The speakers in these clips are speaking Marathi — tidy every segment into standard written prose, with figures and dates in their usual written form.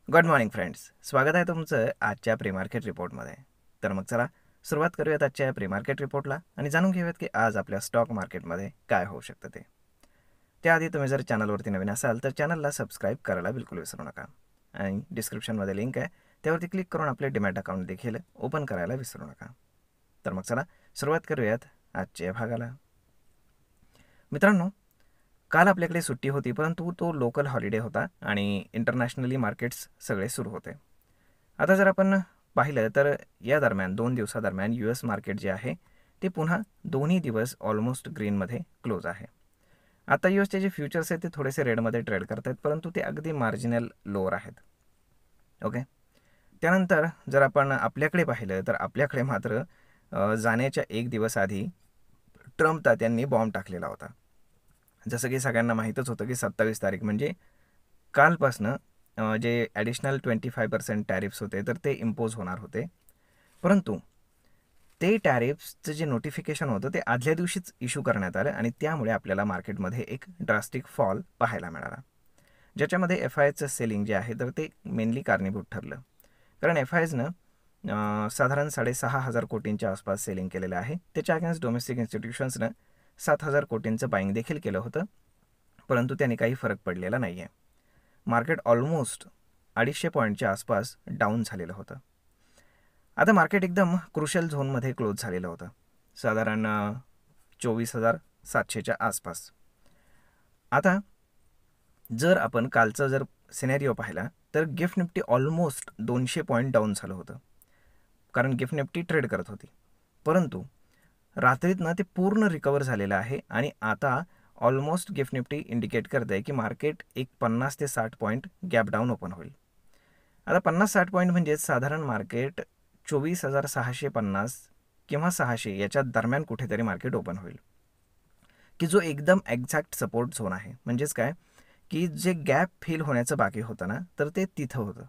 गुड मॉर्निंग फ्रेंड्स, स्वागत आहे तुमचं आजच्या प्री मार्केट रिपोर्टमध्ये. तर मग चला सुरुवात करूयात आजच्या प्री मार्केट रिपोर्टला आणि जाणून घेऊयात की आज आपल्या स्टॉक मार्केटमध्ये काय होऊ शकतं ते. त्याआधी तुम्ही जर चॅनलवरती नवीन असाल तर चॅनलला सबस्क्राईब करायला बिलकुल विसरू नका आणि डिस्क्रिप्शनमध्ये लिंक आहे त्यावरती क्लिक करून आपले डीमॅट अकाउंट देखील ओपन करायला विसरू नका. तर मग चला सुरुवात करूयात आजच्या भागाला. मित्रांनो, काल आपल्याकडे सुट्टी होती परंतु तो लोकल हॉलिडे होता आणि इंटरनॅशनली मार्केट्स सगळे सुरू होते. आता जर आपण पाहिलं तर या दरम्यान 2 दिवसादरम्यान US मार्केट जे आहे ते पुन्हा दोन्ही दिवस ऑलमोस्ट ग्रीनमध्ये क्लोज आहे. आता USचे जे फ्युचर्स आहेत ते थोडेसे रेडमध्ये ट्रेड करत आहेत परंतु ते अगदी मार्जिनल लोअर आहेत. ओके. त्यानंतर जर आपण आपल्याकडे पाहिलं तर आपल्याकडे मात्र जाण्याच्या एक दिवस आधी ट्रम्प तात्यांनी बॉम्ब टाकलेला होता. जसं की सगळ्यांना माहीतच होतं की 27 तारीख म्हणजे कालपासनं जे ॲडिशनल 25% टॅरिफ्स होते तर ते इम्पोज होणार होते. परंतु ते टॅरिफ्सचं जे नोटिफिकेशन होतं ते आदल्या दिवशीच इश्यू करण्यात आलं आणि त्यामुळे आपल्याला मार्केटमध्ये एक ड्रास्टिक फॉल पाहायला मिळाला, ज्याच्यामध्ये FIचं सेलिंग जे आहे तर ते मेनली कारणीभूत ठरलं. कारण FIजनं साधारण 6,500 कोटींच्या आसपास सेलिंग केलेलं आहे. त्याच्या अगेन्स्ट डोमेस्टिक इन्स्टिट्यूशन्सनं 7,000 कोटींचं बाईंग देखील केलं होतं, परंतु त्याने काही फरक पडलेला नाही आहे. मार्केट ऑलमोस्ट 250 पॉईंटच्या आसपास डाऊन झालेलं होतं. आता मार्केट एकदम क्रुशल झोनमध्ये क्लोज झालेलं होतं, साधारण 24,700च्या आसपास. आता जर आपण कालचा जर सिनेरिओ पाहिला तर gift Nifty almost 200 point down झालं होतं, कारण गिफ्ट निफ्टी ट्रेड करत होती. परंतु रात्रीतनं ते पूर्ण रिकवर झालेलं आहे आणि आता ऑलमोस्ट गिफ्ट निफ्टी इंडिकेट करत आहे की मार्केट एक 50 ते 60 पॉईंट गॅप डाऊन ओपन होईल. आता 50-60 पॉईंट म्हणजे साधारण मार्केट 24,650 किंवा 600 याच्या दरम्यान कुठेतरी मार्केट ओपन होईल, की जो एकदम एक्झॅक्ट सपोर्ट झोन आहे. म्हणजेच काय की जे गॅप फिल होण्याचं बाकी होतं ना तर ते तिथं होतं.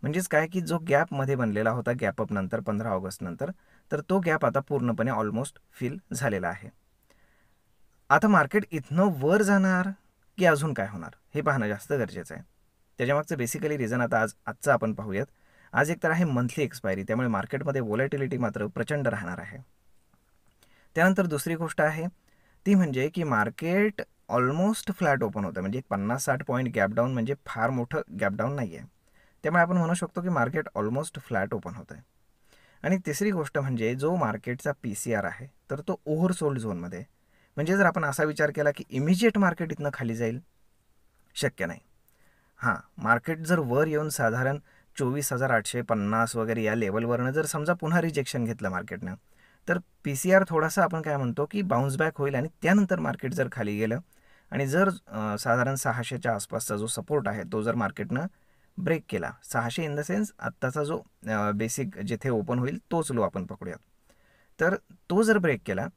म्हणजेच काय की जो गॅपमध्ये बनलेला होता गॅपअप नंतर 15 ऑगस्ट नंतर, तर तो गॅप आता पूर्णपणे ऑलमोस्ट फिल झालेला आहे. आता मार्केट इथनं वर जाणार की अजून काय होणार हे पाहणं जास्त गरजेचं आहे. त्याच्यामागचं बेसिकली रिझन आता आजचं आपण पाहूयात. आज एक तर आहे मंथली एक्सपायरी, त्यामुळे मार्केटमध्ये व्हॉलॅटिलिटी मात्र प्रचंड राहणार आहे. त्यानंतर दुसरी गोष्ट आहे ती म्हणजे की मार्केट ऑलमोस्ट फ्लॅट ओपन होतं, म्हणजे 50-60 पॉईंट गॅप डाऊन म्हणजे फार मोठं गॅप डाऊन नाही आहे. त्यामुळे आपण म्हणू शकतो की मार्केट ऑलमोस्ट फ्लॅट ओपन होतं आहे. आणि तिसरी गोष्ट म्हणजे जो मार्केटचा PCR आहे तर तो ओव्हरसोल्ड झोनमध्ये. म्हणजे जर आपण असा विचार केला की इमिजिएट मार्केट इथनं खाली जाईल, शक्य नाही. हां, मार्केट जर वर येऊन साधारण 24,850 वगैरे या लेवलवरनं जर समजा पुन्हा रिजेक्शन घेतलं मार्केटनं, तर PCR थोडासा आपण काय म्हणतो की बाउन्स बॅक होईल आणि त्यानंतर मार्केट जर खाली गेलं आणि जर साधारण 600च्या आसपासचा जो सपोर्ट आहे तो जर मार्केटनं ब्रेक केला, 600 इन द सेन्स आत्ताचा जो बेसिक जिथे ओपन होईल तोच लो आपण पकडूयात, तर तो जर ब्रेक केला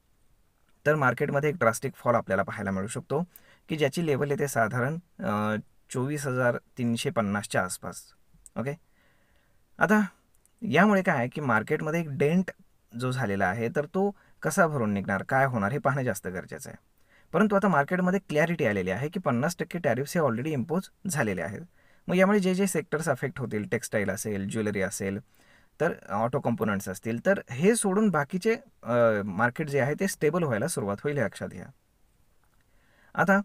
तर मार्केटमध्ये एक ड्रास्टिक फॉल आपल्याला पाहायला मिळू शकतो, की ज्याची लेवल येते साधारण 24,350च्या आसपास. ओके. आता यामुळे काय आहे की मार्केटमध्ये एक डेंट जो झालेला आहे तर तो कसा भरून निघणार, काय होणार हे पाहणं जास्त गरजेचं आहे. परंतु आता मार्केटमध्ये क्लॅरिटी आलेली आहे की 50% टॅरिफ्स हे ऑलरेडी इम्पोज झालेले आहेत. मग यामुळे जे जे सेक्टर्स अफेक्ट होतील, टेक्स्टाईल असेल, ज्वेलरी असेल, तर ऑटो कंपोनंट्स असतील, तर हे सोडून बाकीचे मार्केट जे आहे ते स्टेबल व्हायला सुरुवात होईल, हे लक्षात घ्या. आता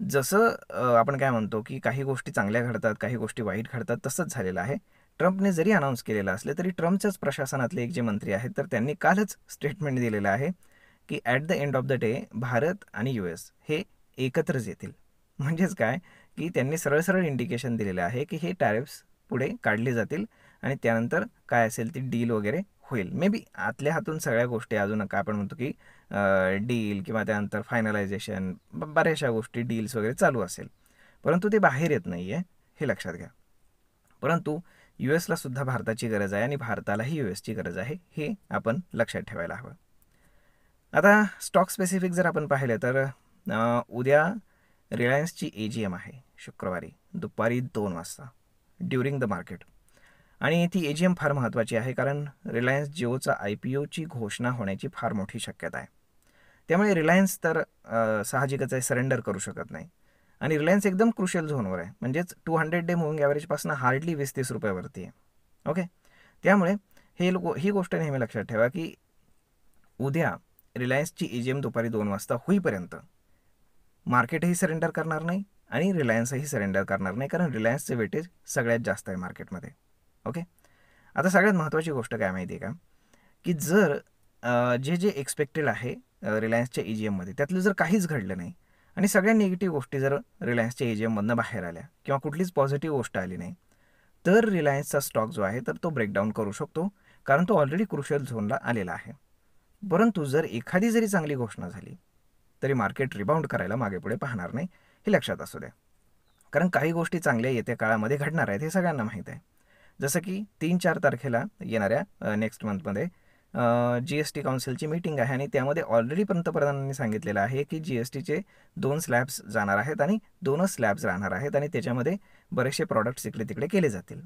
जसं आपण काय म्हणतो की काही गोष्टी चांगल्या घडतात, काही गोष्टी वाईट घडतात, तसंच झालेलं आहे. ट्रम्पने जरी अनाऊन्स केलेलं असलं तरी ट्रम्पच्याच प्रशासनातले एक जे मंत्री आहेत तर त्यांनी कालच स्टेटमेंट दिलेलं आहे की at the end of the day Bharat आणि US हे एकत्रच येतील. म्हणजेच काय की त्यांनी सरळ सरळ इंडिकेशन दिलेलं आहे की हे टॅरिफ्स पुढे काढले जातील आणि त्यानंतर काय असेल ती डील वगैरे होईल. मे बी आतल्या हातून सगळ्या गोष्टी अजून काय आपण म्हणतो की डील किंवा त्यानंतर फायनलायझेशन, बऱ्याचशा गोष्टी डील्स वगैरे चालू असेल, परंतु ते बाहेर येत नाही आहे, हे लक्षात घ्या. परंतु USला सुद्धा भारताची गरज आहे आणि भारतालाही USची गरज आहे, हे आपण लक्षात ठेवायला हवं. आता स्टॉक स्पेसिफिक जर आपण पाहिलं तर उद्या रिलायन्सची AGM आहे शुक्रवारी दुपारी 2 वाजता ड्युरिंग द मार्केट. आणि ती AGM फार महत्त्वाची आहे कारण रिलायन्स जिओचा IPOची घोषणा होण्याची फार मोठी शक्यता आहे. त्यामुळे रिलायन्स तर साहजिकच आहे सरेंडर करू शकत नाही. आणि रिलायन्स एकदम क्रुशियल झोनवर आहे, म्हणजेच 200 डे मूव्हिंग ॲव्हरेजपासून हार्डली 20-30 रुपयावरती आहे. ओके, त्यामुळे ही गोष्ट नेहमी लक्षात ठेवा की उद्या रिलायन्सची EGM दुपारी 2 वाजता होईपर्यंत मार्केटही सरेंडर करणार नाही आणि रिलायन्सही सरेंडर करणार नाही, कारण रिलायन्सचे वेटेज सगळ्यात जास्त आहे मार्केटमध्ये. ओके, आता सगळ्यात महत्त्वाची गोष्ट काय माहिती आहे का, की जर जे एक्सपेक्टेड आहे रिलायन्सच्या EGMमध्ये त्यातलं जर काहीच घडलं नाही आणि सगळ्या निगेटिव्ह गोष्टी जर रिलायन्सच्या EGMमधनं बाहेर आल्या किंवा कुठलीच पॉझिटिव्ह गोष्ट आली नाही, तर रिलायन्सचा स्टॉक जो आहे तर तो ब्रेकडाऊन करू शकतो, कारण तो ऑलरेडी क्रुशियल झोनला आलेला आहे. परंतु जर एखादी जरी चांगली घोषणा झाली तरी मार्केट रिबाउंड करायला मागे पुढे पाहणार नाही, हे लक्षात असू द्या. कारण काही गोष्टी चांगल्या येत्या काळामध्ये घडणार आहेत हे सगळ्यांना माहीत आहे. जसं की 3-4 तारखेला येणाऱ्या नेक्स्ट मंथमध्ये GST काउन्सिलची मीटिंग आहे आणि त्यामध्ये ऑलरेडी पंतप्रधानांनी सांगितलेलं आहे की GSTचे 2 स्लॅब्स जाणार आहेत आणि 2च स्लॅब्स राहणार आहेत आणि त्याच्यामध्ये बरेचसे प्रॉडक्ट्स इकडे तिकडे केले जातील.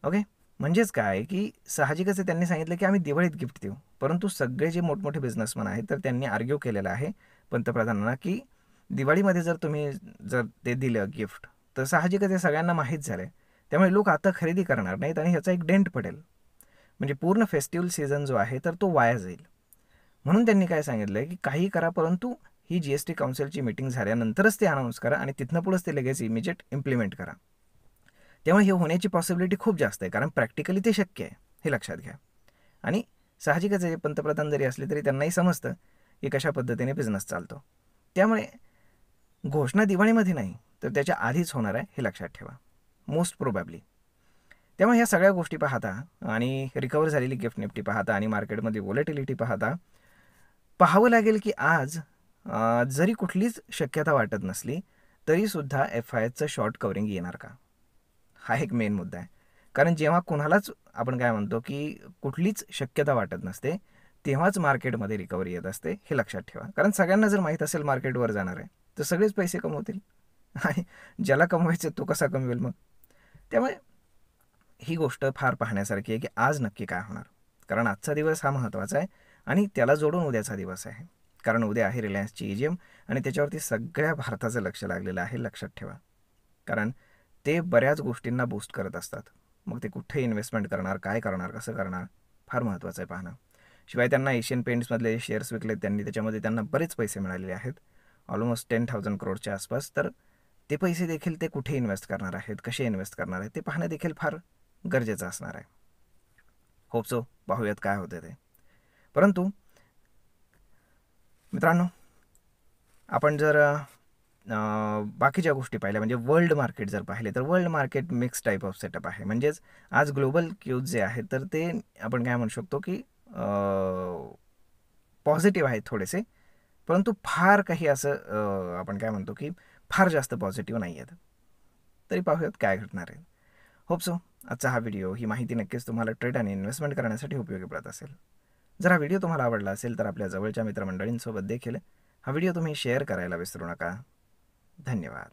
ओके, म्हणजेच काय की साहजिकच त्यांनी सांगितलं की आम्ही दिवाळीत गिफ्ट देऊ, परंतु सगळे जे मोठमोठे बिझनेसमॅन आहेत तर त्यांनी आर्ग्यू केलेलं आहे पंतप्रधानांना की दिवाळीमध्ये जर ते दिलं गिफ्ट तर साहजिकच हे सगळ्यांना माहीत झालं, त्यामुळे लोक आता खरेदी करणार नाहीत आणि ह्याचा एक डेंट पडेल, म्हणजे पूर्ण फेस्टिवल सीझन जो आहे तर तो वाया जाईल. म्हणून त्यांनी काय सांगितलं की काही करा, परंतु ही GST काउन्सिलची मीटिंग झाल्यानंतरच ते अनाऊन्स करा आणि तिथनं पुढंच ते लगेच इमिजिएट इम्प्लिमेंट करा. त्यामुळे हे होण्याची पॉसिबिलिटी खूप जास्त आहे, कारण प्रॅक्टिकली ते शक्य आहे, हे लक्षात घ्या. आणि साहजिकच आहे, पंतप्रधान जरी असले तरी त्यांनाही समजतं की कशा पद्धतीने बिझनेस चालतो. त्यामुळे घोषणा दिवाळीमध्ये नाही तर त्याच्या आधीच होणार आहे, हे लक्षात ठेवा, मोस्ट प्रोबॅबली. त्यामुळे ह्या सगळ्या गोष्टी पाहता आणि रिकवर झालेली गिफ्ट निफ्टी पाहता आणि मार्केटमध्ये व्होलॅटिलिटी पाहता पाहावं लागेल की आज जरी कुठलीच शक्यता वाटत नसली तरीसुद्धा FISचं शॉर्ट कवरिंग येणार का, हा एक मेन मुद्दा आहे. कारण जेव्हा कुणालाच आपण काय म्हणतो की कुठलीच शक्यता वाटत नसते तेव्हाच मार्केटमध्ये रिकव्हरी येत असते, हे लक्षात ठेवा. कारण सगळ्यांना जर माहीत असेल मार्केटवर जाणार आहे तर सगळेच पैसे कमवतील आणि ज्याला कमवायचे तो कसा कमवेल मग. त्यामुळे ही गोष्ट फार पाहण्यासारखी आहे की आज नक्की काय होणार, कारण आजचा दिवस हा महत्त्वाचा आहे आणि त्याला जोडून उद्याचा दिवस आहे, कारण उद्या आहे रिलायन्सची EGM आणि त्याच्यावरती सगळ्या भारताचं लक्ष लागलेलं आहे, लक्षात ठेवा. कारण ते बऱ्याच गोष्टींना बूस्ट करत असतात, मग ते कुठे इन्व्हेस्टमेंट करणार, काय करणार, कसं करणार, फार महत्त्वाचं आहे पाहणं. शिवाय त्यांना एशियन पेंट्समधले शेअर्स विकलेत त्यांनी, त्याच्यामध्ये त्यांना बरेच पैसे मिळालेले आहेत, ऑलमोस्ट 10,000 करोडच्या आसपास. तर ते पैसे देखील ते कुठे इन्व्हेस्ट करणार आहेत, कसे इन्व्हेस्ट करणार आहेत ते पाहणं देखील फार गरजेचं असणार आहे. होप सो, पाहूयात काय होते ते. परंतु मित्रांनो, आपण जर बाकीच्या गोष्टी पाहिल्या म्हणजे वर्ल्ड मार्केट जर पाहिले तर world market mix type of setup आहे. म्हणजेच आज ग्लोबल क्यूज जे आहेत तर ते आपण काय म्हणू शकतो की पॉझिटिव्ह आहेत थोडेसे, परंतु फार काही असं आपण काय म्हणतो की फार जास्त पॉझिटिव्ह नाही आहेत. तरी पाहूयात काय घडणार आहे. होप सो आजचा हा व्हिडिओ, ही माहिती नक्कीच तुम्हाला ट्रेड आणि इन्व्हेस्टमेंट करण्यासाठी उपयोगी पडत असेल. जर हा व्हिडिओ तुम्हाला आवडला असेल तर आपल्या जवळच्या मित्रमंडळींसोबत देखील हा व्हिडिओ तुम्ही शेअर करायला विसरू नका. धन्यवाद.